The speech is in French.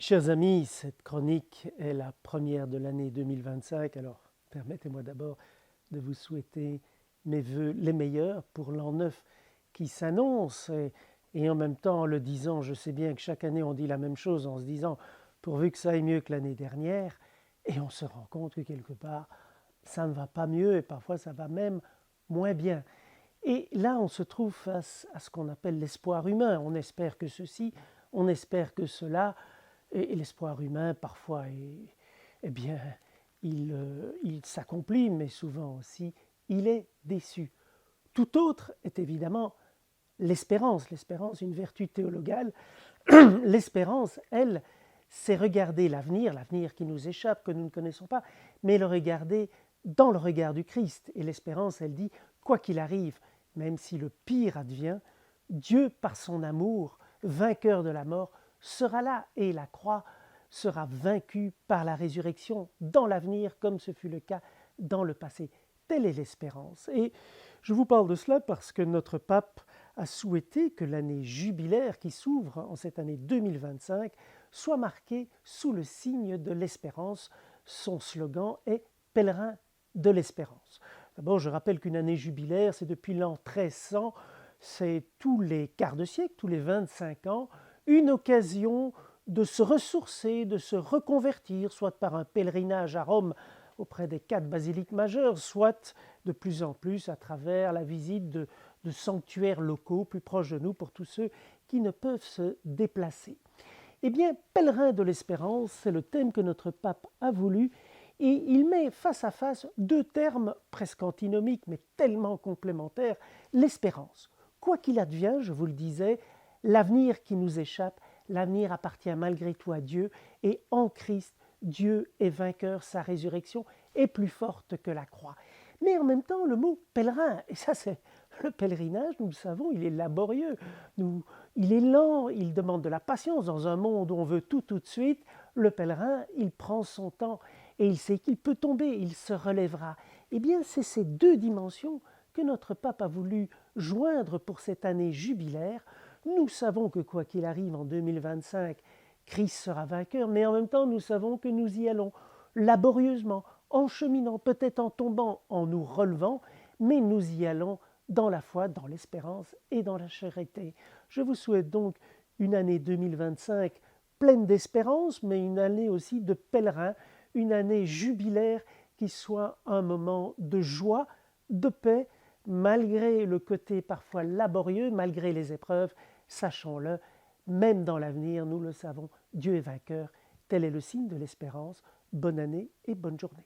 Chers amis, cette chronique est la première de l'année 2025, alors permettez-moi d'abord de vous souhaiter mes vœux les meilleurs pour l'an 9 qui s'annonce et en même temps en le disant, je sais bien que chaque année on dit la même chose en se disant pourvu que ça aille mieux que l'année dernière et on se rend compte que quelque part ça ne va pas mieux et parfois ça va même moins bien. Et là on se trouve face à ce qu'on appelle l'espoir humain, on espère que ceci, on espère que cela. Et l'espoir humain, parfois, eh bien, il s'accomplit, mais souvent aussi, il est déçu. Tout autre est évidemment l'espérance. L'espérance, une vertu théologale. L'espérance, elle, c'est regarder l'avenir, l'avenir qui nous échappe, que nous ne connaissons pas, mais le regarder dans le regard du Christ. Et l'espérance, elle dit, quoi qu'il arrive, même si le pire advient, Dieu, par son amour, vainqueur de la mort, sera là et la croix sera vaincue par la résurrection dans l'avenir comme ce fut le cas dans le passé. Telle est l'espérance. Et je vous parle de cela parce que notre pape a souhaité que l'année jubilaire qui s'ouvre en cette année 2025 soit marquée sous le signe de l'espérance. Son slogan est « Pèlerin de l'espérance ». D'abord, je rappelle qu'une année jubilaire, c'est depuis l'an 1300, c'est tous les quarts de siècle, tous les 25 ans, une occasion de se ressourcer, de se reconvertir, soit par un pèlerinage à Rome auprès des 4 basiliques majeures, soit de plus en plus à travers la visite de sanctuaires locaux plus proches de nous pour tous ceux qui ne peuvent se déplacer. Eh bien, pèlerin de l'espérance, c'est le thème que notre pape a voulu, et il met face à face 2 termes presque antinomiques, mais tellement complémentaires, l'espérance. Quoi qu'il advienne, je vous le disais, l'avenir qui nous échappe, l'avenir appartient malgré tout à Dieu, et en Christ, Dieu est vainqueur, sa résurrection est plus forte que la croix. Mais en même temps, le mot pèlerin, et ça c'est le pèlerinage, nous le savons, il est laborieux, il est lent, il demande de la patience. Dans un monde où on veut tout de suite, le pèlerin, il prend son temps et il sait qu'il peut tomber, il se relèvera. Eh bien, c'est ces 2 dimensions que notre pape a voulu joindre pour cette année jubilaire. Nous savons que quoi qu'il arrive en 2025, Christ sera vainqueur, mais en même temps, nous savons que nous y allons laborieusement, en cheminant, peut-être en tombant, en nous relevant, mais nous y allons dans la foi, dans l'espérance et dans la charité. Je vous souhaite donc une année 2025 pleine d'espérance, mais une année aussi de pèlerin, une année jubilaire qui soit un moment de joie, de paix, malgré le côté parfois laborieux, malgré les épreuves, sachons-le, même dans l'avenir, nous le savons, Dieu est vainqueur. Tel est le signe de l'espérance. Bonne année et bonne journée.